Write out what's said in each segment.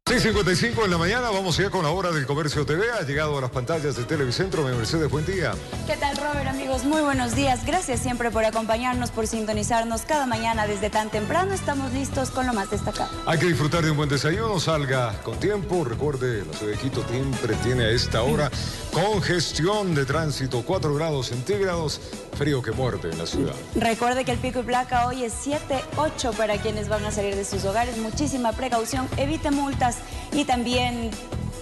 6:55 en la mañana, vamos ya con la hora del Comercio TV. Ha llegado a las pantallas de Televicentro. Mercedes, buen día. ¿Qué tal, Robert? Amigos, muy buenos días. Gracias siempre por acompañarnos, por sintonizarnos cada mañana desde tan temprano. Estamos listos con lo más destacado. Hay que disfrutar de un buen desayuno, salga con tiempo. Recuerde, la ciudad de Quito siempre tiene a esta hora congestión de tránsito, 4 grados centígrados, frío que muerde en la ciudad. Recuerde que el pico y placa hoy es 7-8 para quienes van a salir de sus hogares. Muchísima precaución, evite multas y también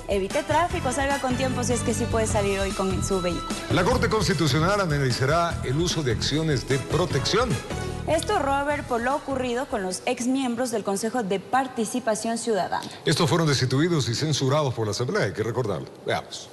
evite tráfico, salga con tiempo si es que sí puede salir hoy con su vehículo. La Corte Constitucional analizará el uso de acciones de protección. Esto, Robert, por lo ocurrido con los exmiembros del Consejo de Participación Ciudadana. Estos fueron destituidos y censurados por la Asamblea, hay que recordarlo. Veamos.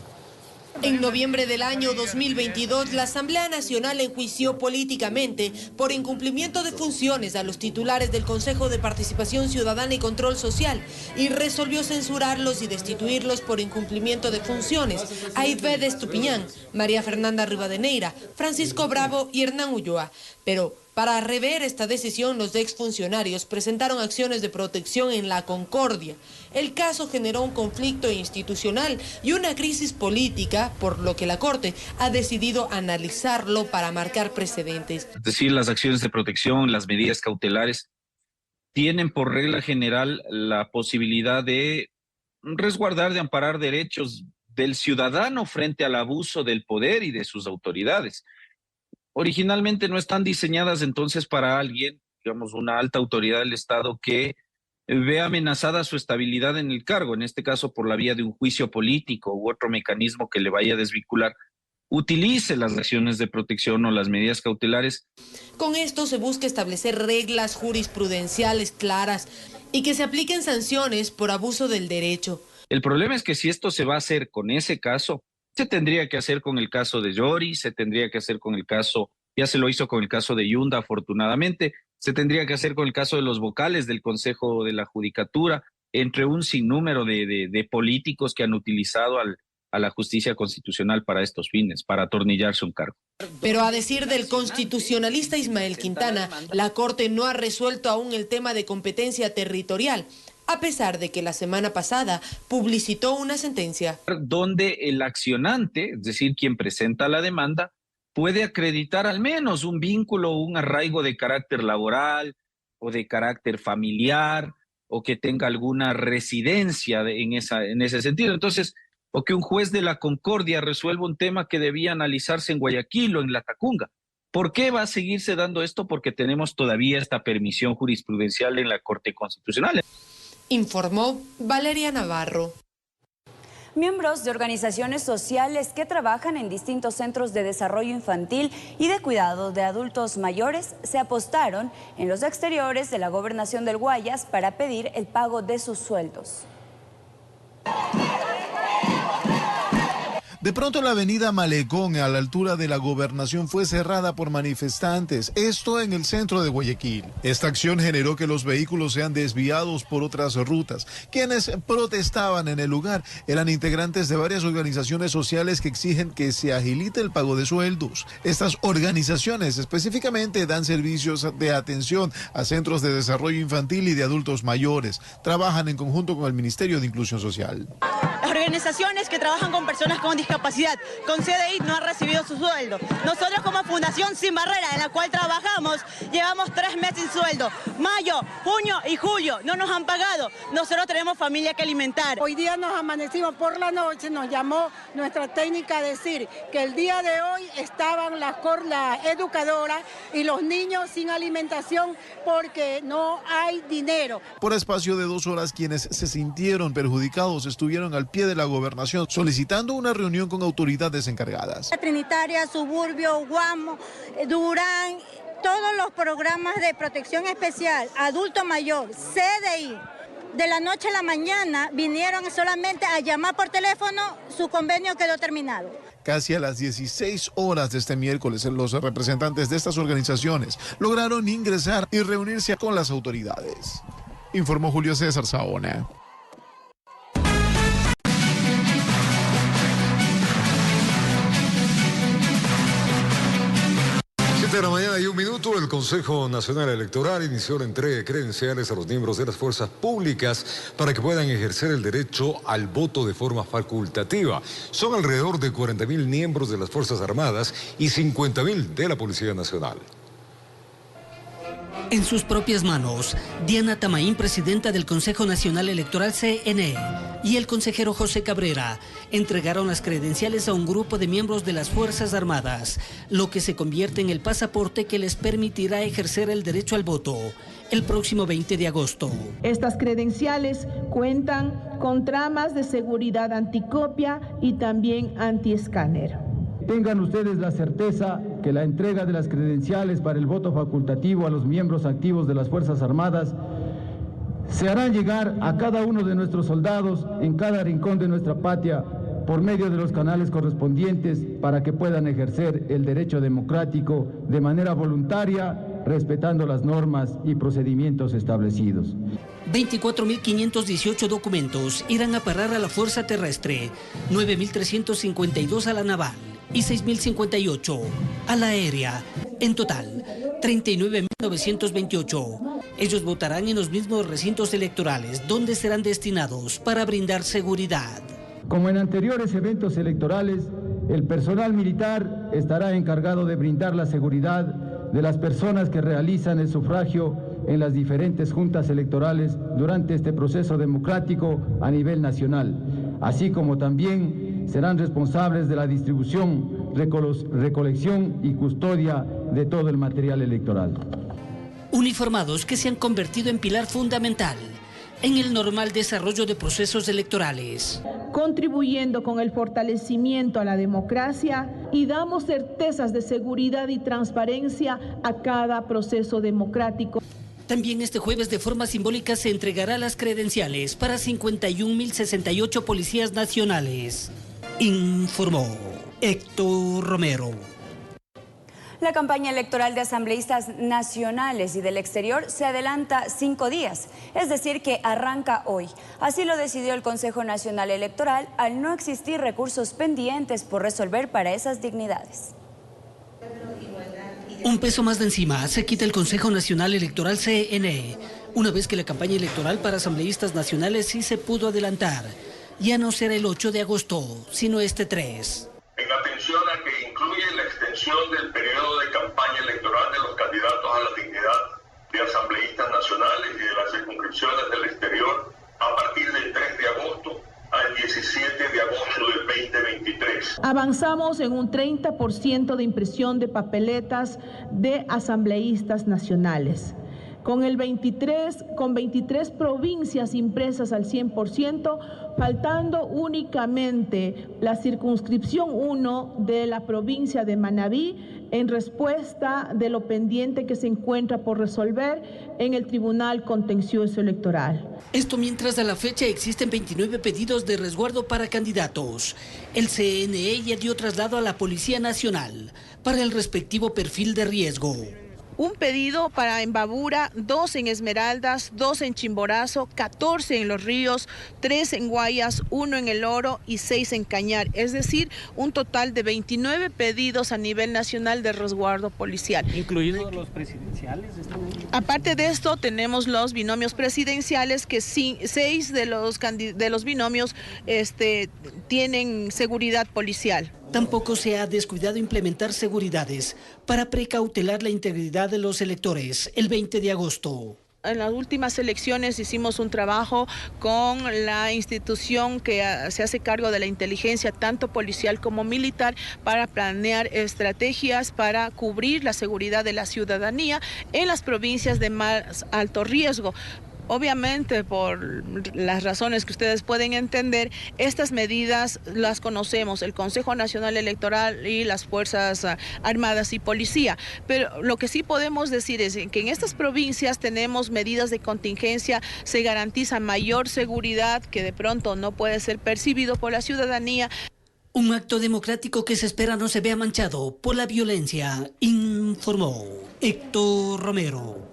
En noviembre del año 2022, la Asamblea Nacional enjuició políticamente por incumplimiento de funciones a los titulares del Consejo de Participación Ciudadana y Control Social y resolvió censurarlos y destituirlos por incumplimiento de funciones a Ivette Estupiñán, María Fernanda Rivadeneira, Francisco Bravo y Hernán Ulloa. Pero para rever esta decisión, los exfuncionarios presentaron acciones de protección en La Concordia. El caso generó un conflicto institucional y una crisis política, por lo que la Corte ha decidido analizarlo para marcar precedentes. Es decir, las acciones de protección, las medidas cautelares, tienen por regla general la posibilidad de resguardar, de amparar derechos del ciudadano frente al abuso del poder y de sus autoridades. Originalmente no están diseñadas entonces para alguien, digamos, una alta autoridad del Estado que ve amenazada su estabilidad en el cargo, en este caso por la vía de un juicio político u otro mecanismo que le vaya a desvincular, utilice las acciones de protección o las medidas cautelares. Con esto se busca establecer reglas jurisprudenciales claras y que se apliquen sanciones por abuso del derecho. El problema es que si esto se va a hacer con ese caso, se tendría que hacer con el caso de Yori, se tendría que hacer con el caso, ya se lo hizo con el caso de Yunda afortunadamente, se tendría que hacer con el caso de los vocales del Consejo de la Judicatura, entre un sinnúmero de políticos que han utilizado a la justicia constitucional para estos fines, para atornillarse un cargo. Pero a decir del constitucionalista Ismael Quintana, la Corte no ha resuelto aún el tema de competencia territorial, a pesar de que la semana pasada publicitó una sentencia. Donde el accionante, es decir, quien presenta la demanda, puede acreditar al menos un vínculo o un arraigo de carácter laboral o de carácter familiar o que tenga alguna residencia en ese sentido. Entonces, o que un juez de la Concordia resuelva un tema que debía analizarse en Guayaquil o en Latacunga. ¿Por qué va a seguirse dando esto? Porque tenemos todavía esta permisión jurisprudencial en la Corte Constitucional. Informó Valeria Navarro. Miembros de organizaciones sociales que trabajan en distintos centros de desarrollo infantil y de cuidado de adultos mayores se apostaron en los exteriores de la Gobernación del Guayas para pedir el pago de sus sueldos. De pronto la avenida Malecón, a la altura de la Gobernación, fue cerrada por manifestantes, esto en el centro de Guayaquil. Esta acción generó que los vehículos sean desviados por otras rutas. Quienes protestaban en el lugar eran integrantes de varias organizaciones sociales que exigen que se agilite el pago de sueldos. Estas organizaciones específicamente dan servicios de atención a centros de desarrollo infantil y de adultos mayores. Trabajan en conjunto con el Ministerio de Inclusión Social. Las organizaciones que trabajan con personas con discapacidad, con CDI, no han recibido su sueldo. Nosotros como Fundación Sin Barrera, en la cual trabajamos, llevamos 3 meses sin sueldo. Mayo, junio y julio no nos han pagado. Nosotros tenemos familia que alimentar. Hoy día nos amanecimos por la noche, nos llamó nuestra técnica a decir que el día de hoy estaban la educadora y los niños sin alimentación porque no hay dinero. Por espacio de 2 horas, quienes se sintieron perjudicados estuvieron al pie de la Gobernación solicitando una reunión con autoridades encargadas. Trinitaria, Suburbio, Guamo, Durán, todos los programas de protección especial, adulto mayor, CDI, de la noche a la mañana vinieron solamente a llamar por teléfono, su convenio quedó terminado. Casi a las 16 horas de este miércoles, los representantes de estas organizaciones lograron ingresar y reunirse con las autoridades. Informó Julio César Saona. 7 de la mañana y 1 minuto, el Consejo Nacional Electoral inició la entrega de credenciales a los miembros de las fuerzas públicas para que puedan ejercer el derecho al voto de forma facultativa. Son alrededor de 40.000 miembros de las Fuerzas Armadas y 50.000 de la Policía Nacional. En sus propias manos, Diana Tamaín, presidenta del Consejo Nacional Electoral CNE, y el consejero José Cabrera entregaron las credenciales a un grupo de miembros de las Fuerzas Armadas, lo que se convierte en el pasaporte que les permitirá ejercer el derecho al voto el próximo 20 de agosto. Estas credenciales cuentan con tramas de seguridad anticopia y también antiescáner. Tengan ustedes la certeza que la entrega de las credenciales para el voto facultativo a los miembros activos de las Fuerzas Armadas se harán llegar a cada uno de nuestros soldados en cada rincón de nuestra patria por medio de los canales correspondientes para que puedan ejercer el derecho democrático de manera voluntaria, respetando las normas y procedimientos establecidos. 24.518 documentos irán a parar a la Fuerza Terrestre, 9.352 a la Naval y 6.058 a la Aérea. En total, 39.928. Ellos votarán en los mismos recintos electorales donde serán destinados para brindar seguridad. Como en anteriores eventos electorales, el personal militar estará encargado de brindar la seguridad de las personas que realizan el sufragio en las diferentes juntas electorales durante este proceso democrático a nivel nacional, así como también serán responsables de la distribución, recolección y custodia de todo el material electoral. Uniformados que se han convertido en pilar fundamental en el normal desarrollo de procesos electorales, contribuyendo con el fortalecimiento a la democracia y damos certezas de seguridad y transparencia a cada proceso democrático. También este jueves de forma simbólica se entregará las credenciales para 51.068 policías nacionales, informó Héctor Romero. La campaña electoral de asambleístas nacionales y del exterior se adelanta 5 días, es decir que arranca hoy. Así lo decidió el Consejo Nacional Electoral al no existir recursos pendientes por resolver para esas dignidades. Un peso más de encima se quita el Consejo Nacional Electoral CNE, una vez que la campaña electoral para asambleístas nacionales sí se pudo adelantar. Ya no será el 8 de agosto, sino este 3. En atención a que incluye la extensión del periodo de campaña electoral de los candidatos a la dignidad de asambleístas nacionales y de las circunscripciones del exterior a partir del 3 de agosto al 17 de agosto del 2023. Avanzamos en un 30% de impresión de papeletas de asambleístas nacionales. Con 23 provincias impresas al 100%, faltando únicamente la circunscripción 1 de la provincia de Manabí en respuesta de lo pendiente que se encuentra por resolver en el Tribunal Contencioso Electoral. Esto mientras a la fecha existen 29 pedidos de resguardo para candidatos. El CNE ya dio traslado a la Policía Nacional para el respectivo perfil de riesgo. Un pedido para Embabura, 2 en Esmeraldas, 2 en Chimborazo, 14 en Los Ríos, 3 en Guayas, 1 en El Oro y 6 en Cañar. Es decir, un total de 29 pedidos a nivel nacional de resguardo policial. ¿Incluidos los presidenciales? Aparte de esto, tenemos los binomios presidenciales, que 6 de los binomios tienen seguridad policial. Tampoco se ha descuidado implementar seguridades para precautelar la integridad de los electores el 20 de agosto. En las últimas elecciones hicimos un trabajo con la institución que se hace cargo de la inteligencia, tanto policial como militar, para planear estrategias para cubrir la seguridad de la ciudadanía en las provincias de más alto riesgo. Obviamente, por las razones que ustedes pueden entender, estas medidas las conocemos, el Consejo Nacional Electoral y las Fuerzas Armadas y Policía. Pero lo que sí podemos decir es que en estas provincias tenemos medidas de contingencia, se garantiza mayor seguridad que de pronto no puede ser percibido por la ciudadanía. Un acto democrático que se espera no se vea manchado por la violencia, informó Héctor Romero.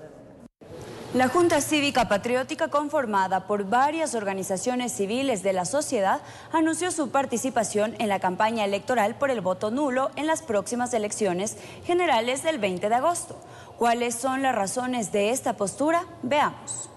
La Junta Cívica Patriótica, conformada por varias organizaciones civiles de la sociedad, anunció su participación en la campaña electoral por el voto nulo en las próximas elecciones generales del 20 de agosto. ¿Cuáles son las razones de esta postura? Veamos.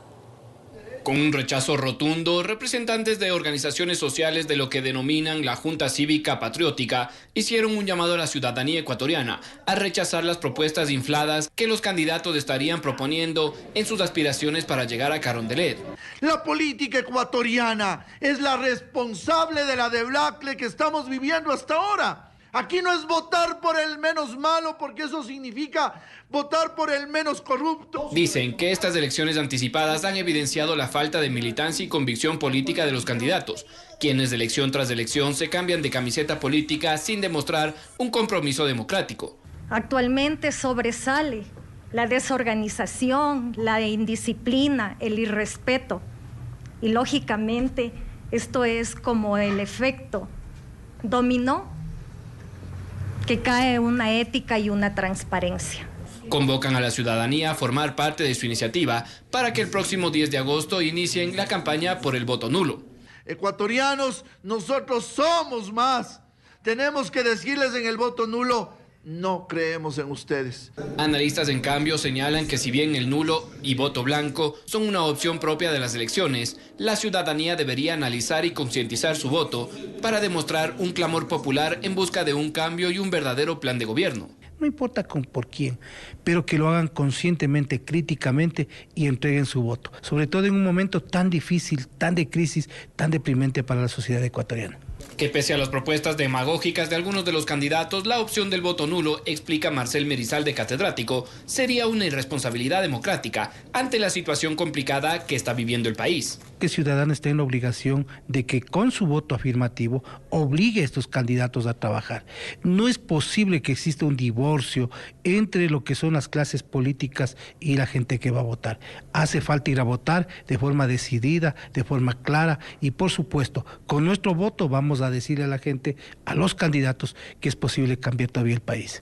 Con un rechazo rotundo, representantes de organizaciones sociales de lo que denominan la Junta Cívica Patriótica hicieron un llamado a la ciudadanía ecuatoriana a rechazar las propuestas infladas que los candidatos estarían proponiendo en sus aspiraciones para llegar a Carondelet. La política ecuatoriana es la responsable de la debacle que estamos viviendo hasta ahora. Aquí no es votar por el menos malo, porque eso significa votar por el menos corrupto. Dicen que estas elecciones anticipadas han evidenciado la falta de militancia y convicción política de los candidatos, quienes de elección tras elección se cambian de camiseta política sin demostrar un compromiso democrático. Actualmente sobresale la desorganización, la indisciplina, el irrespeto. Y lógicamente esto es como el efecto dominó, que cae una ética y una transparencia. Convocan a la ciudadanía a formar parte de su iniciativa para que el próximo 10 de agosto inicien la campaña por el voto nulo. Ecuatorianos, nosotros somos más. Tenemos que decirles en el voto nulo: no creemos en ustedes. Analistas, en cambio, señalan que si bien el nulo y voto blanco son una opción propia de las elecciones, la ciudadanía debería analizar y concientizar su voto para demostrar un clamor popular en busca de un cambio y un verdadero plan de gobierno. No importa por quién, pero que lo hagan conscientemente, críticamente y entreguen su voto. Sobre todo en un momento tan difícil, tan de crisis, tan deprimente para la sociedad ecuatoriana. Que pese a las propuestas demagógicas de algunos de los candidatos, la opción del voto nulo, explica Marcel Merizalde, catedrático, sería una irresponsabilidad democrática ante la situación complicada que está viviendo el país. Que Ciudadanos está en la obligación de que con su voto afirmativo obligue a estos candidatos a trabajar. No es posible que exista un divorcio entre lo que son las clases políticas y la gente que va a votar. Hace falta ir a votar de forma decidida, de forma clara y, por supuesto, con nuestro voto vamos a decirle a la gente, a los candidatos, que es posible cambiar todavía el país.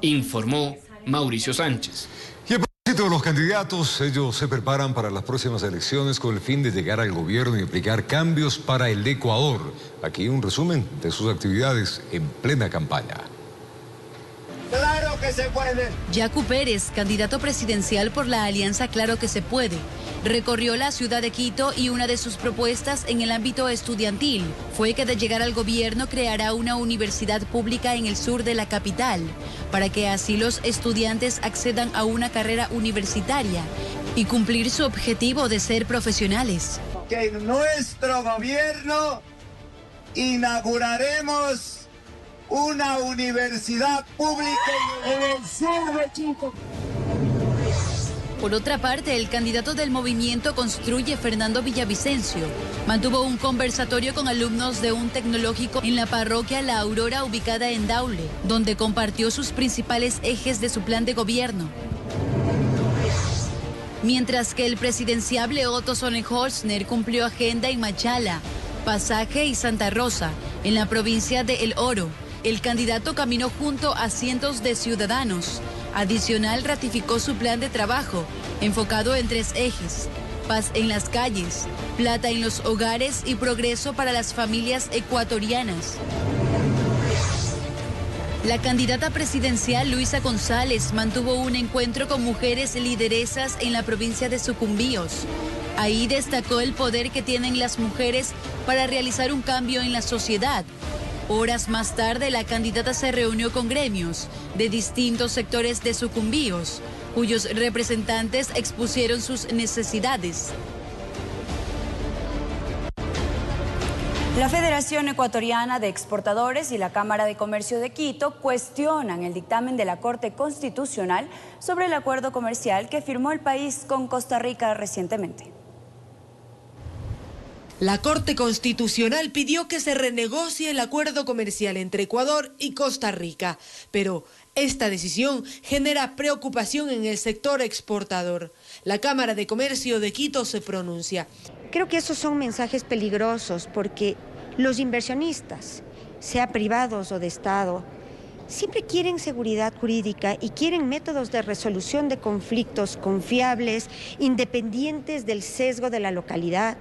Informó Mauricio Sánchez. Y a propósito de los candidatos, ellos se preparan para las próximas elecciones con el fin de llegar al gobierno y aplicar cambios para el Ecuador. Aquí un resumen de sus actividades en plena campaña. ¡Claro que se puede! Yacu Pérez, candidato presidencial por la alianza Claro que se puede, recorrió la ciudad de Quito y una de sus propuestas en el ámbito estudiantil fue que de llegar al gobierno creará una universidad pública en el sur de la capital, para que así los estudiantes accedan a una carrera universitaria y cumplir su objetivo de ser profesionales. Que en nuestro gobierno inauguraremos una universidad pública en el sur de Quito. Por otra parte, el candidato del movimiento Construye, Fernando Villavicencio, mantuvo un conversatorio con alumnos de un tecnológico en la parroquia La Aurora, ubicada en Daule, donde compartió sus principales ejes de su plan de gobierno. Mientras que el presidenciable Otto Sonnenholzner cumplió agenda en Machala, Pasaje y Santa Rosa, en la provincia de El Oro. El candidato caminó junto a cientos de ciudadanos. Adicional, ratificó su plan de trabajo, enfocado en 3 ejes: paz en las calles, plata en los hogares y progreso para las familias ecuatorianas. La candidata presidencial Luisa González mantuvo un encuentro con mujeres lideresas en la provincia de Sucumbíos. Ahí destacó el poder que tienen las mujeres para realizar un cambio en la sociedad. Horas más tarde, la candidata se reunió con gremios de distintos sectores de Sucumbíos, cuyos representantes expusieron sus necesidades. La Federación Ecuatoriana de Exportadores y la Cámara de Comercio de Quito cuestionan el dictamen de la Corte Constitucional sobre el acuerdo comercial que firmó el país con Costa Rica recientemente. La Corte Constitucional pidió que se renegocie el acuerdo comercial entre Ecuador y Costa Rica, pero esta decisión genera preocupación en el sector exportador. La Cámara de Comercio de Quito se pronuncia. Creo que esos son mensajes peligrosos porque los inversionistas, sea privados o de Estado, siempre quieren seguridad jurídica y quieren métodos de resolución de conflictos confiables, independientes del sesgo de la localidad.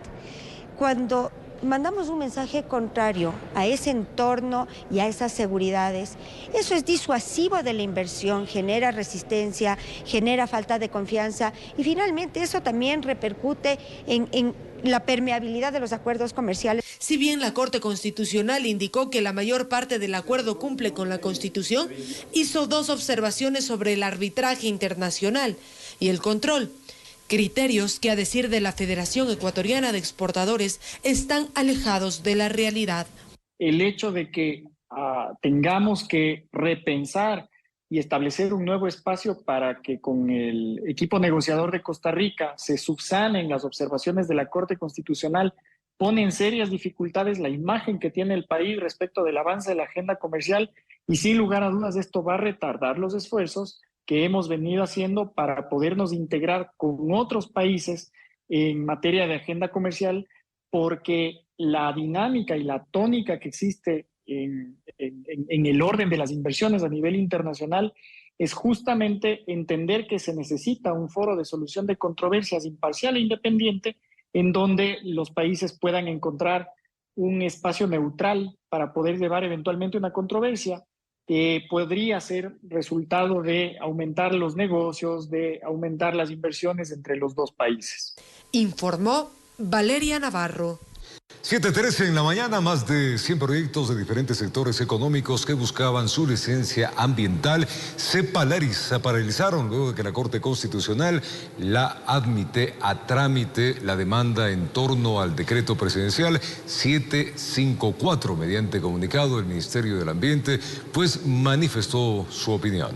Cuando mandamos un mensaje contrario a ese entorno y a esas seguridades, eso es disuasivo de la inversión, genera resistencia, genera falta de confianza y finalmente eso también repercute en la permeabilidad de los acuerdos comerciales. Si bien la Corte Constitucional indicó que la mayor parte del acuerdo cumple con la Constitución, hizo 2 observaciones sobre el arbitraje internacional y el control. Criterios que, a decir de la Federación Ecuatoriana de Exportadores, están alejados de la realidad. El hecho de que tengamos que repensar y establecer un nuevo espacio para que con el equipo negociador de Costa Rica se subsanen las observaciones de la Corte Constitucional, pone en serias dificultades la imagen que tiene el país respecto del avance de la agenda comercial y sin lugar a dudas esto va a retardar los esfuerzos que hemos venido haciendo para podernos integrar con otros países en materia de agenda comercial, porque la dinámica y la tónica que existe en el orden de las inversiones a nivel internacional es justamente entender que se necesita un foro de solución de controversias imparcial e independiente en donde los países puedan encontrar un espacio neutral para poder llevar eventualmente una controversia que podría ser resultado de aumentar los negocios, de aumentar las inversiones entre los dos países. Informó Valeria Navarro. 7:13 en la mañana, más de 100 proyectos de diferentes sectores económicos que buscaban su licencia ambiental se paralizaron luego de que la Corte Constitucional la admite a trámite la demanda en torno al decreto presidencial 754. Mediante comunicado, el Ministerio del Ambiente pues manifestó su opinión.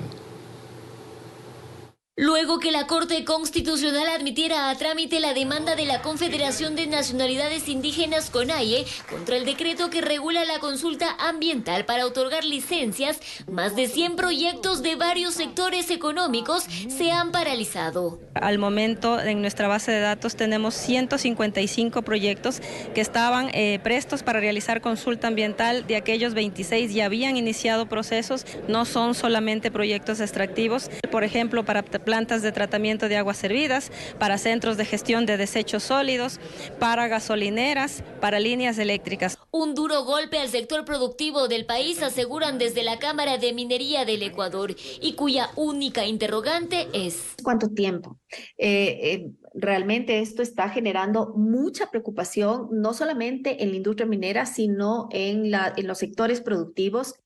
Luego que la Corte Constitucional admitiera a trámite la demanda de la Confederación de Nacionalidades Indígenas CONAIE contra el decreto que regula la consulta ambiental para otorgar licencias, más de 100 proyectos de varios sectores económicos se han paralizado. Al momento, en nuestra base de datos tenemos 155 proyectos que estaban prestos para realizar consulta ambiental. De aquellos 26 ya habían iniciado procesos, no son solamente proyectos extractivos, por ejemplo, para plantas de tratamiento de aguas servidas, para centros de gestión de desechos sólidos, para gasolineras, para líneas eléctricas. Un duro golpe al sector productivo del país, aseguran desde la Cámara de Minería del Ecuador, y cuya única interrogante es ¿cuánto tiempo? Realmente esto está generando mucha preocupación, no solamente en la industria minera, sino en los sectores productivos.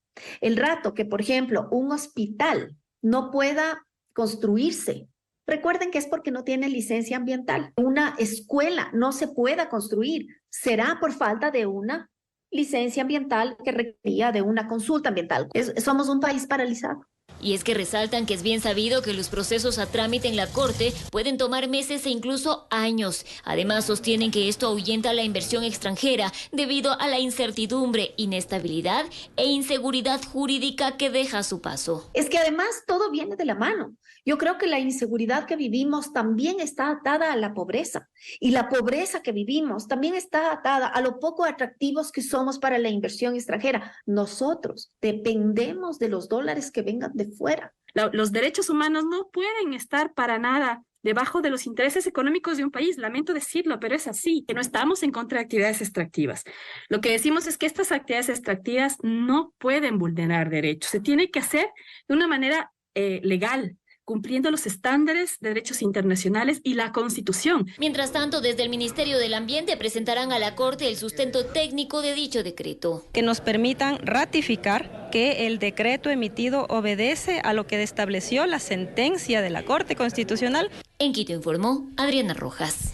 El rato que, por ejemplo, un hospital no pueda construirse, recuerden que es porque no tiene licencia ambiental. Una escuela no se pueda construir, será por falta de una licencia ambiental que requería de una consulta ambiental. Somos un país paralizado. Y es que resaltan que es bien sabido que los procesos a trámite en la Corte pueden tomar meses e incluso años. Además, sostienen que esto ahuyenta la inversión extranjera debido a la incertidumbre, inestabilidad e inseguridad jurídica que deja a su paso. Es que además todo viene de la mano. Yo creo que la inseguridad que vivimos también está atada a la pobreza. Y la pobreza que vivimos también está atada a lo poco atractivos que somos para la inversión extranjera. Nosotros dependemos de los dólares que vengan de fuera. Los derechos humanos no pueden estar para nada debajo de los intereses económicos de un país. Lamento decirlo, pero es así, que no estamos en contra de actividades extractivas. Lo que decimos es que estas actividades extractivas no pueden vulnerar derechos. Se tiene que hacer de una manera legal, cumpliendo los estándares de derechos internacionales y la Constitución. Mientras tanto, desde el Ministerio del Ambiente presentarán a la Corte el sustento técnico de dicho decreto. Que nos permitan ratificar que el decreto emitido obedece a lo que estableció la sentencia de la Corte Constitucional. En Quito informó Adriana Rojas.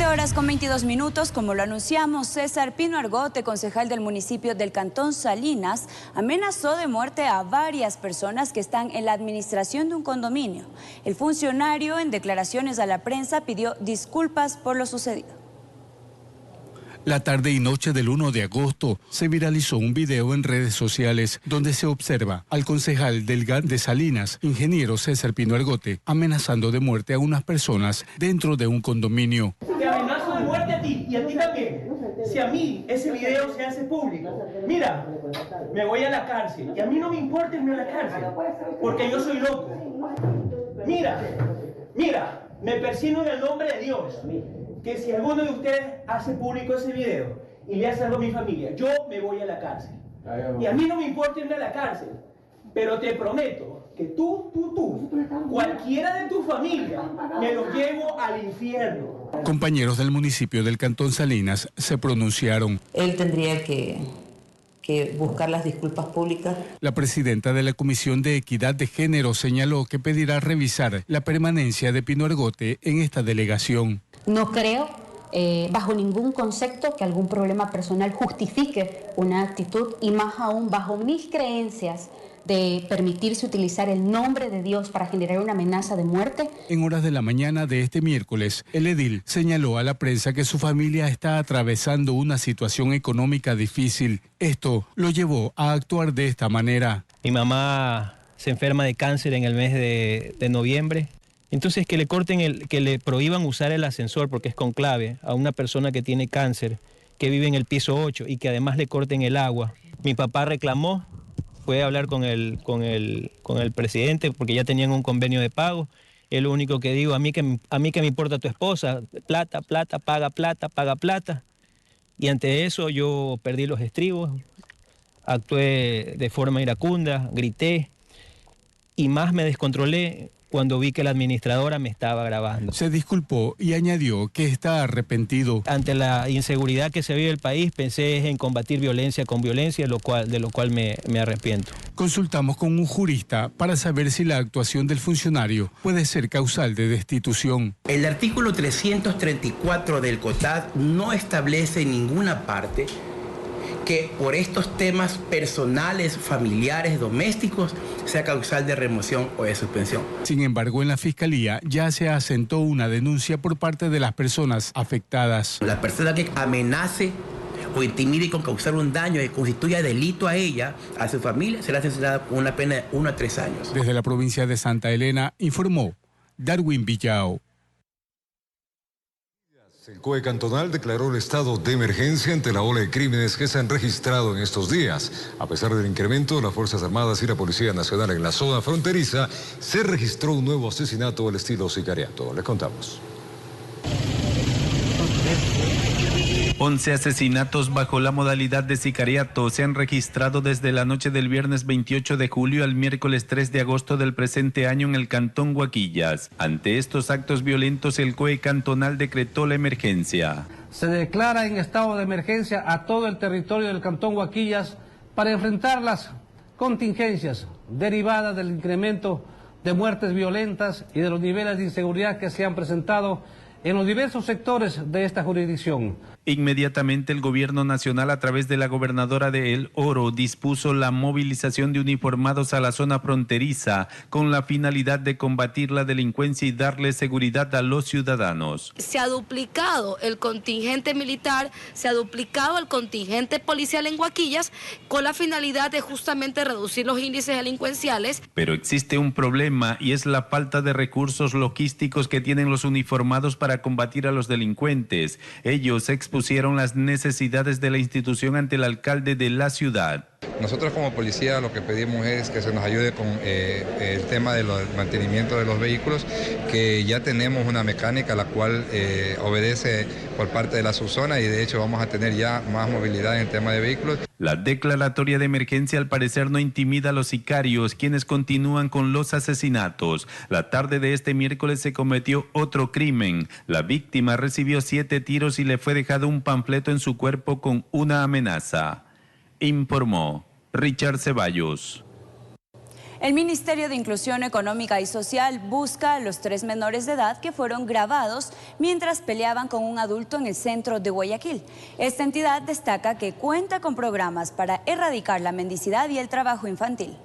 7:22, como lo anunciamos, César Pino Argote, concejal del municipio del Cantón Salinas, amenazó de muerte a varias personas que están en la administración de un condominio. El funcionario, en declaraciones a la prensa, pidió disculpas por lo sucedido. La tarde y noche del 1 de agosto se viralizó un video en redes sociales donde se observa al concejal del GAN de Salinas, ingeniero César Pino Argote, amenazando de muerte a unas personas dentro de un condominio. Te amenazo de muerte a ti y a ti también. Si a mí ese video se hace público, mira, me voy a la cárcel y a mí no me importa irme a la cárcel porque yo soy loco. Mira, me persino en el nombre de Dios, que si alguno de ustedes hace público ese video y le hace algo a mi familia, yo me voy a la cárcel. Y a mí no me importa irme a la cárcel, pero te prometo que tú, cualquiera de tu familia, me lo llevo al infierno. Compañeros del municipio del Cantón Salinas se pronunciaron. Él tendría que buscar las disculpas públicas. La presidenta de la Comisión de Equidad de Género señaló que pedirá revisar la permanencia de Pino Argote en esta delegación. No creo, bajo ningún concepto, que algún problema personal justifique una actitud, y más aún bajo mis creencias de permitirse utilizar el nombre de Dios para generar una amenaza de muerte. En horas de la mañana de este miércoles, el edil señaló a la prensa que su familia está atravesando una situación económica difícil. Esto lo llevó a actuar de esta manera. Mi mamá se enferma de cáncer en el mes de noviembre. Entonces que le prohíban usar el ascensor porque es conclave a una persona que tiene cáncer, que vive en el piso 8 y que además le corten el agua. Mi papá reclamó, fue a hablar con el presidente porque ya tenían un convenio de pago. Es lo único que digo, a mí que me importa tu esposa, plata, paga plata. Y ante eso yo perdí los estribos, actué de forma iracunda, grité y más me descontrolé cuando vi que la administradora me estaba grabando. Se disculpó y añadió que está arrepentido. Ante la inseguridad que se vive en el país, pensé en combatir violencia con violencia, de lo cual me arrepiento. Consultamos con un jurista para saber si la actuación del funcionario puede ser causal de destitución. El artículo 334 del COTAD no establece en ninguna parte que por estos temas personales, familiares, domésticos, sea causal de remoción o de suspensión. Sin embargo, en la Fiscalía ya se asentó una denuncia por parte de las personas afectadas. La persona que amenace o intimide con causar un daño que constituya delito a ella, a su familia, será sancionada con una pena de 1 a 3 años. Desde la provincia de Santa Elena, informó Darwin Villao. El COE cantonal declaró el estado de emergencia ante la ola de crímenes que se han registrado en estos días. A pesar del incremento de las Fuerzas Armadas y la Policía Nacional en la zona fronteriza, se registró un nuevo asesinato al estilo sicariato. Les contamos. 11 asesinatos bajo la modalidad de sicariato se han registrado desde la noche del viernes 28 de julio al miércoles 3 de agosto del presente año en el Cantón Huaquillas. Ante estos actos violentos, el COE cantonal decretó la emergencia. Se declara en estado de emergencia a todo el territorio del Cantón Huaquillas para enfrentar las contingencias derivadas del incremento de muertes violentas y de los niveles de inseguridad que se han presentado en los diversos sectores de esta jurisdicción. Inmediatamente el gobierno nacional, a través de la gobernadora de El Oro, dispuso la movilización de uniformados a la zona fronteriza con la finalidad de combatir la delincuencia y darle seguridad a los ciudadanos. Se ha duplicado el contingente militar, se ha duplicado el contingente policial en Huaquillas con la finalidad de justamente reducir los índices delincuenciales. Pero existe un problema y es la falta de recursos logísticos que tienen los uniformados para combatir a los delincuentes. Ellos expusieron las necesidades de la institución ante el alcalde de la ciudad. Nosotros como policía lo que pedimos es que se nos ayude con el tema del mantenimiento de los vehículos, que ya tenemos una mecánica la cual obedece por parte de la subzona y de hecho vamos a tener ya más movilidad en el tema de vehículos. La declaratoria de emergencia al parecer no intimida a los sicarios, quienes continúan con los asesinatos. La tarde de este miércoles se cometió otro crimen. La víctima recibió 7 tiros y le fue dejado un panfleto en su cuerpo con una amenaza. Informó Richard Ceballos. El Ministerio de Inclusión Económica y Social busca a los 3 menores de edad que fueron grabados mientras peleaban con un adulto en el centro de Guayaquil. Esta entidad destaca que cuenta con programas para erradicar la mendicidad y el trabajo infantil.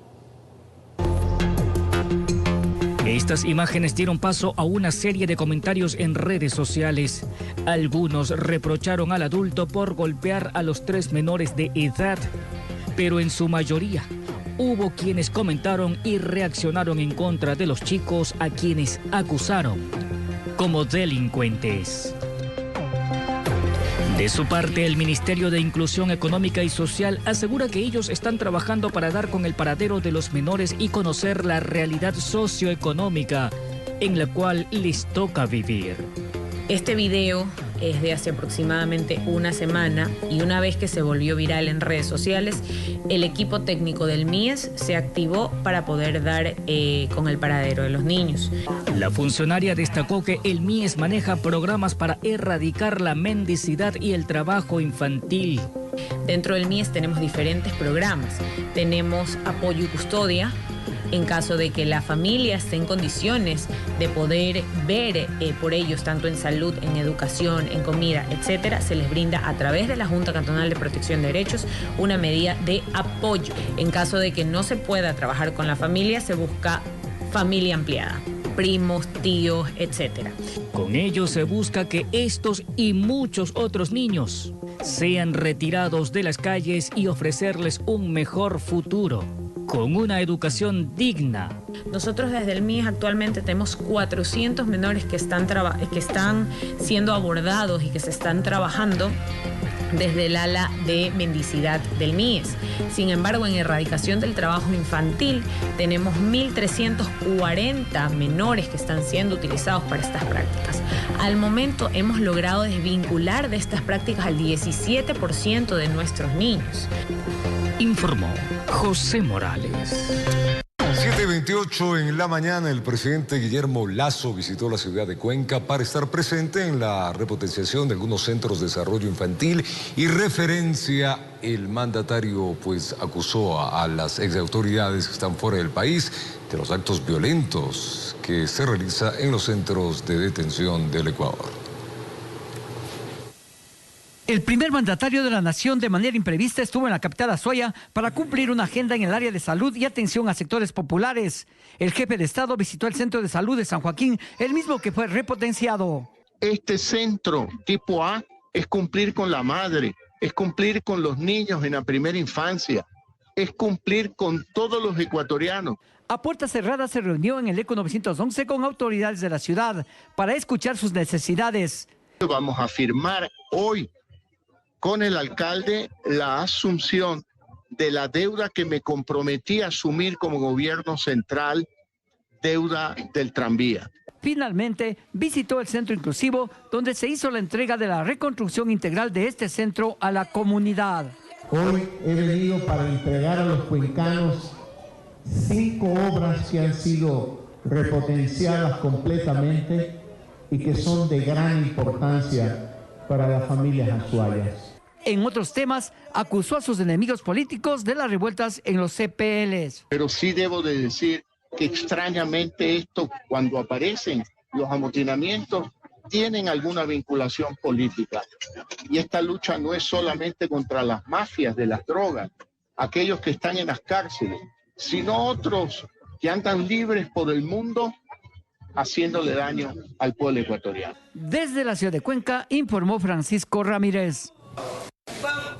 Estas imágenes dieron paso a una serie de comentarios en redes sociales. Algunos reprocharon al adulto por golpear a los 3 menores de edad, pero en su mayoría hubo quienes comentaron y reaccionaron en contra de los chicos a quienes acusaron como delincuentes. De su parte, el Ministerio de Inclusión Económica y Social asegura que ellos están trabajando para dar con el paradero de los menores y conocer la realidad socioeconómica en la cual les toca vivir. Este video es de hace aproximadamente una semana y una vez que se volvió viral en redes sociales, el equipo técnico del MIES se activó para poder dar con el paradero de los niños. La funcionaria destacó que el MIES maneja programas para erradicar la mendicidad y el trabajo infantil. Dentro del MIES tenemos diferentes programas. Tenemos apoyo y custodia. En caso de que la familia esté en condiciones de poder ver por ellos, tanto en salud, en educación, en comida, etcétera, se les brinda a través de la Junta Cantonal de Protección de Derechos una medida de apoyo. En caso de que no se pueda trabajar con la familia, se busca familia ampliada, primos, tíos, etcétera. Con ello se busca que estos y muchos otros niños sean retirados de las calles y ofrecerles un mejor futuro, con una educación digna. Nosotros desde el MIES actualmente tenemos 400 menores que están siendo abordados y que se están trabajando desde el ala de mendicidad del MIES. Sin embargo, en erradicación del trabajo infantil tenemos 1.340 menores que están siendo utilizados para estas prácticas. Al momento hemos logrado desvincular de estas prácticas al 17% de nuestros niños. Informó José Morales. 7:28 en la mañana, el presidente Guillermo Lasso visitó la ciudad de Cuenca para estar presente en la repotenciación de algunos centros de desarrollo infantil y referencia. El mandatario acusó a las exautoridades que están fuera del país de los actos violentos que se realizan en los centros de detención del Ecuador. El primer mandatario de la nación de manera imprevista estuvo en la capital Azuaya para cumplir una agenda en el área de salud y atención a sectores populares. El jefe de Estado visitó el Centro de Salud de San Joaquín, el mismo que fue repotenciado. Este centro tipo A es cumplir con la madre, es cumplir con los niños en la primera infancia, es cumplir con todos los ecuatorianos. A puertas cerradas se reunió en el ECO 911 con autoridades de la ciudad para escuchar sus necesidades. Vamos a firmar hoy con el alcalde la asunción de la deuda que me comprometí a asumir como gobierno central, deuda del tranvía. Finalmente, visitó el centro inclusivo, donde se hizo la entrega de la reconstrucción integral de este centro a la comunidad. Hoy he venido para entregar a los cuencanos 5 obras que han sido repotenciadas completamente y que son de gran importancia para las familias azuayas. En otros temas, acusó a sus enemigos políticos de las revueltas en los CPLs. Pero sí debo de decir que extrañamente esto, cuando aparecen los amotinamientos, tienen alguna vinculación política. Y esta lucha no es solamente contra las mafias de las drogas, aquellos que están en las cárceles, sino otros que andan libres por el mundo haciéndole daño al pueblo ecuatoriano. Desde la ciudad de Cuenca, informó Francisco Ramírez.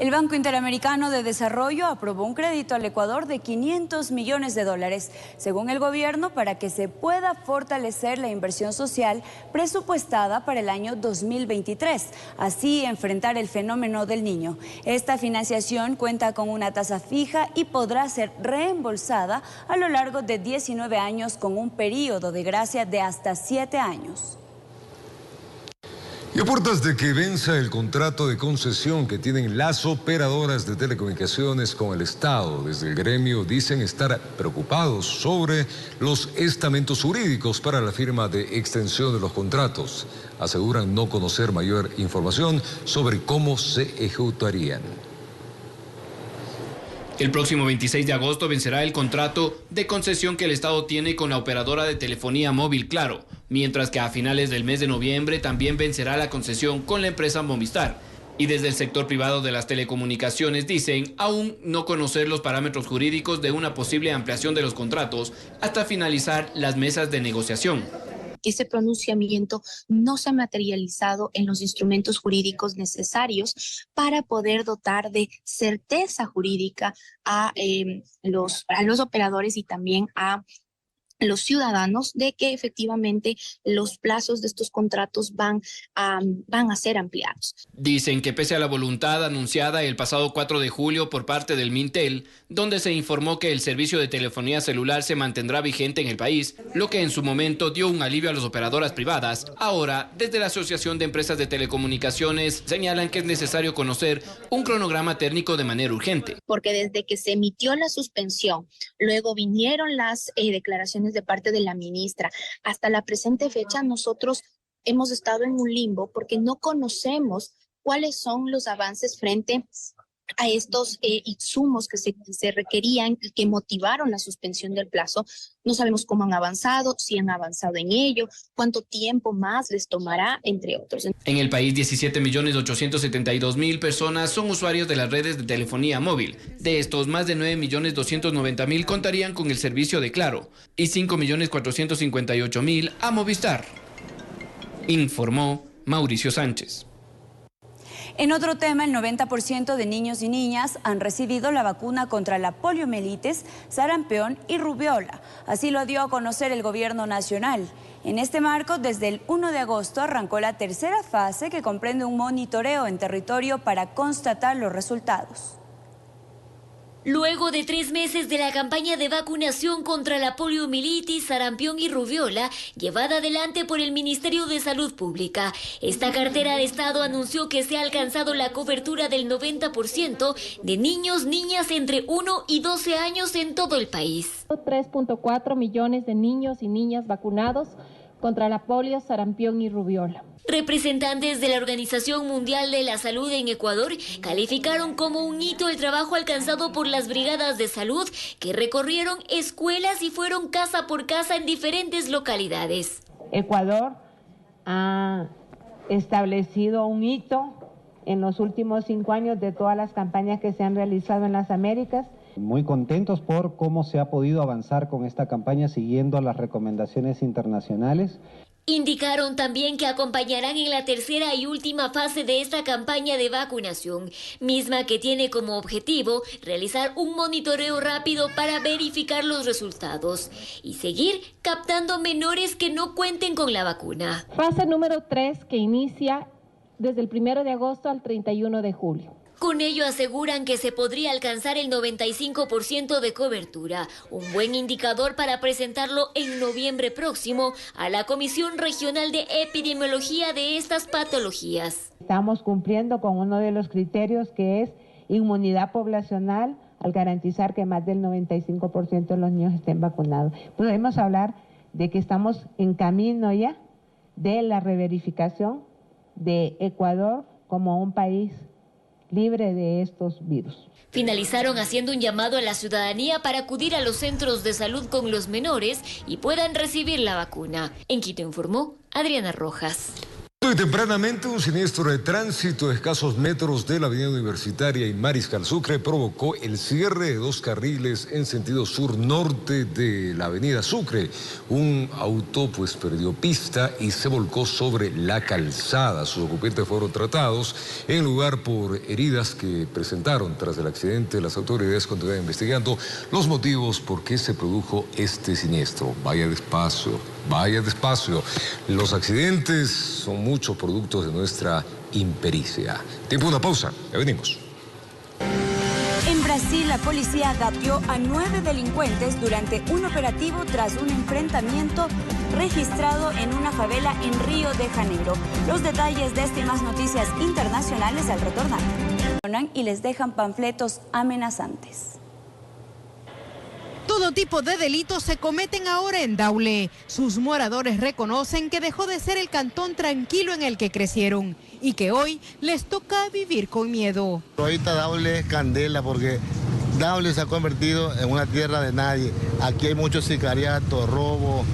El Banco Interamericano de Desarrollo aprobó un crédito al Ecuador de $500 millones, según el gobierno, para que se pueda fortalecer la inversión social presupuestada para el año 2023, así enfrentar el fenómeno del Niño. Esta financiación cuenta con una tasa fija y podrá ser reembolsada a lo largo de 19 años con un periodo de gracia de hasta 7 años. Y a puertas de que venza el contrato de concesión que tienen las operadoras de telecomunicaciones con el Estado, desde el gremio dicen estar preocupados sobre los estamentos jurídicos para la firma de extensión de los contratos. Aseguran no conocer mayor información sobre cómo se ejecutarían. El próximo 26 de agosto vencerá el contrato de concesión que el Estado tiene con la operadora de telefonía móvil Claro, mientras que a finales del mes de noviembre también vencerá la concesión con la empresa Movistar. Y desde el sector privado de las telecomunicaciones dicen aún no conocer los parámetros jurídicos de una posible ampliación de los contratos hasta finalizar las mesas de negociación. Ese pronunciamiento no se ha materializado en los instrumentos jurídicos necesarios para poder dotar de certeza jurídica a los operadores y también a los ciudadanos de que efectivamente los plazos de estos contratos van a ser ampliados. Dicen que pese a la voluntad anunciada el pasado 4 de julio por parte del Mintel, donde se informó que el servicio de telefonía celular se mantendrá vigente en el país, lo que en su momento dio un alivio a las operadoras privadas, ahora desde la Asociación de Empresas de Telecomunicaciones señalan que es necesario conocer un cronograma técnico de manera urgente. Porque desde que se emitió la suspensión, luego vinieron las declaraciones de parte de la ministra. Hasta la presente fecha nosotros hemos estado en un limbo porque no conocemos cuáles son los avances frente a estos insumos que se requerían y que motivaron la suspensión del plazo. No sabemos cómo han avanzado, si han avanzado en ello, cuánto tiempo más les tomará, entre otros. En el país, 17.872.000 personas son usuarios de las redes de telefonía móvil. De estos, más de 9.290.000 contarían con el servicio de Claro y 5.458.000 a Movistar, informó Mauricio Sánchez. En otro tema, el 90% de niños y niñas han recibido la vacuna contra la poliomielitis, sarampión y rubiola. Así lo dio a conocer el gobierno nacional. En este marco, desde el 1 de agosto arrancó la tercera fase que comprende un monitoreo en territorio para constatar los resultados. Luego de 3 meses de la campaña de vacunación contra la poliomielitis, sarampión y rubiola, llevada adelante por el Ministerio de Salud Pública, esta cartera de Estado anunció que se ha alcanzado la cobertura del 90% de niños, niñas entre 1 y 12 años en todo el país. 3.4 millones de niños y niñas vacunados contra la polio, sarampión y rubiola. Representantes de la Organización Mundial de la Salud en Ecuador calificaron como un hito el trabajo alcanzado por las brigadas de salud que recorrieron escuelas y fueron casa por casa en diferentes localidades. Ecuador ha establecido un hito en los últimos 5 años de todas las campañas que se han realizado en las Américas. Muy contentos por cómo se ha podido avanzar con esta campaña siguiendo las recomendaciones internacionales. Indicaron también que acompañarán en la tercera y última fase de esta campaña de vacunación, misma que tiene como objetivo realizar un monitoreo rápido para verificar los resultados y seguir captando menores que no cuenten con la vacuna. Fase número 3 que inicia desde el 1 de agosto al 31 de julio. Con ello aseguran que se podría alcanzar el 95% de cobertura, un buen indicador para presentarlo en noviembre próximo a la Comisión Regional de Epidemiología de estas patologías. Estamos cumpliendo con uno de los criterios que es inmunidad poblacional al garantizar que más del 95% de los niños estén vacunados. Podemos hablar de que estamos en camino ya de la reverificación de Ecuador como un país libre de estos virus. Finalizaron haciendo un llamado a la ciudadanía para acudir a los centros de salud con los menores y puedan recibir la vacuna. En Quito informó Adriana Rojas. Hoy tempranamente un siniestro de tránsito a escasos metros de la avenida Universitaria y Mariscal Sucre provocó el cierre de 2 carriles en sentido sur-norte de la avenida Sucre. Un auto perdió pista y se volcó sobre la calzada. Sus ocupantes fueron tratados en el lugar por heridas que presentaron tras el accidente. Las autoridades continúan investigando los motivos por qué se produjo este siniestro. Vaya despacio, vaya despacio. Los accidentes son muchos productos de nuestra impericia. Tiempo de una pausa, ya venimos. En Brasil, la policía abatió a 9 delincuentes durante un operativo tras un enfrentamiento registrado en una favela en Río de Janeiro. Los detalles de esta y más noticias internacionales al retornar. Y les dejan panfletos amenazantes. Todo tipo de delitos se cometen ahora en Daule. Sus moradores reconocen que dejó de ser el cantón tranquilo en el que crecieron y que hoy les toca vivir con miedo. Ahorita Daule es candela porque Daule se ha convertido en una tierra de nadie. Aquí hay mucho sicariato, robo,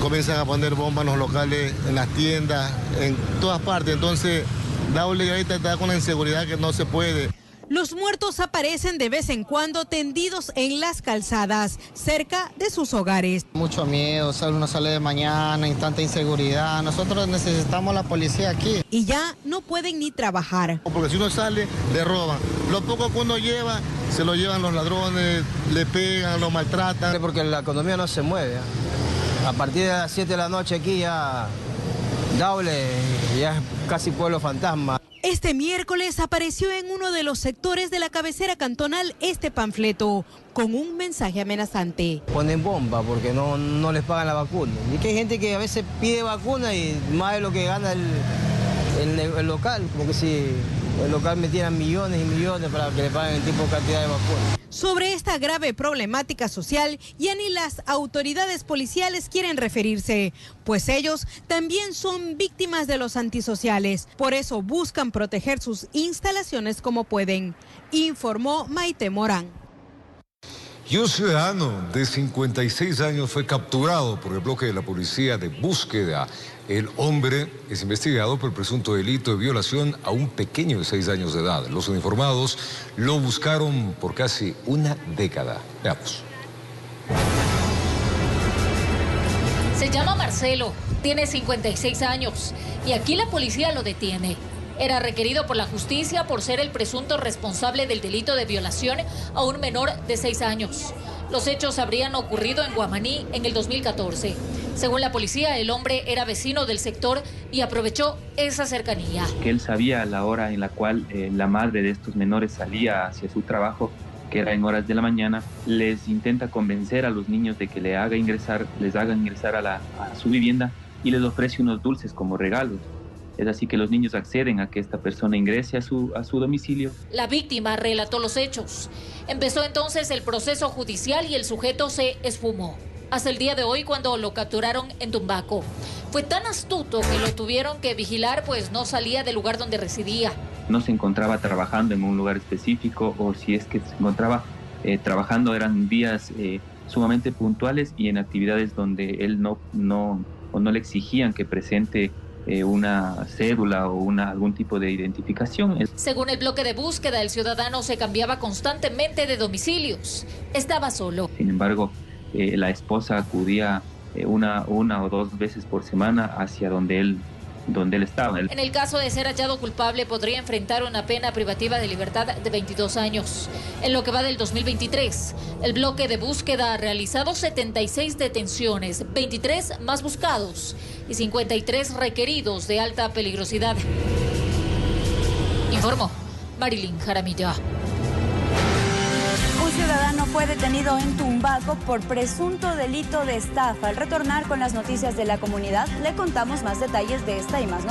comienzan a poner bombas en los locales, en las tiendas, en todas partes. Entonces Daule ahorita está con una inseguridad que no se puede. Los muertos aparecen de vez en cuando tendidos en las calzadas, cerca de sus hogares. Mucho miedo, uno sale de mañana, en tanta inseguridad. Nosotros necesitamos la policía aquí. Y ya no pueden ni trabajar. Porque si uno sale, le roban. Lo poco que uno lleva, se lo llevan los ladrones, le pegan, lo maltratan. Porque la economía no se mueve. A partir de las 7 de la noche aquí ya Daule, ya es casi pueblo fantasma. Este miércoles apareció en uno de los sectores de la cabecera cantonal este panfleto con un mensaje amenazante. Ponen bomba porque no les pagan la vacuna. Y que hay gente que a veces pide vacuna y más de lo que gana el local, como que si el local metiera millones y millones para que le paguen el tipo de cantidad de vacunas. Sobre esta grave problemática social, ya ni las autoridades policiales quieren referirse, pues ellos también son víctimas de los antisociales. Por eso buscan proteger sus instalaciones como pueden, informó Maite Morán. Y un ciudadano de 56 años fue capturado por el bloque de la policía de búsqueda. El hombre es investigado por presunto delito de violación a un pequeño de 6 años de edad. Los uniformados lo buscaron por casi una década. Veamos. Se llama Marcelo, tiene 56 años y aquí la policía lo detiene. Era requerido por la justicia por ser el presunto responsable del delito de violación a un menor de 6 años. Los hechos habrían ocurrido en Guamaní en el 2014. Según la policía, el hombre era vecino del sector y aprovechó esa cercanía. Que él sabía la hora en la cual la madre de estos menores salía hacia su trabajo, que era en horas de la mañana, les intenta convencer a los niños de que les haga ingresar a su vivienda y les ofrece unos dulces como regalos. Es así que los niños acceden a que esta persona ingrese a su domicilio. La víctima relató los hechos. Empezó entonces el proceso judicial y el sujeto se esfumó. Hasta el día de hoy, cuando lo capturaron en Tumbaco. Fue tan astuto que lo tuvieron que vigilar, pues no salía del lugar donde residía. No se encontraba trabajando en un lugar específico, o si es que se encontraba trabajando, eran días sumamente puntuales y en actividades donde él no le exigían que presente una cédula o algún tipo de identificación. Según el bloque de búsqueda, el ciudadano se cambiaba constantemente de domicilios. Estaba solo. Sin embargo, la esposa acudía una o dos veces por semana hacia donde él estaba. En el caso de ser hallado culpable, podría enfrentar una pena privativa de libertad de 22 años. En lo que va del 2023, el bloque de búsqueda ha realizado 76 detenciones, 23 más buscados y 53 requeridos de alta peligrosidad. Informó Marilyn Jaramillo. Un ciudadano fue detenido en Tumbaco por presunto delito de estafa. Al retornar con las noticias de la comunidad, le contamos más detalles de esta y más noticias.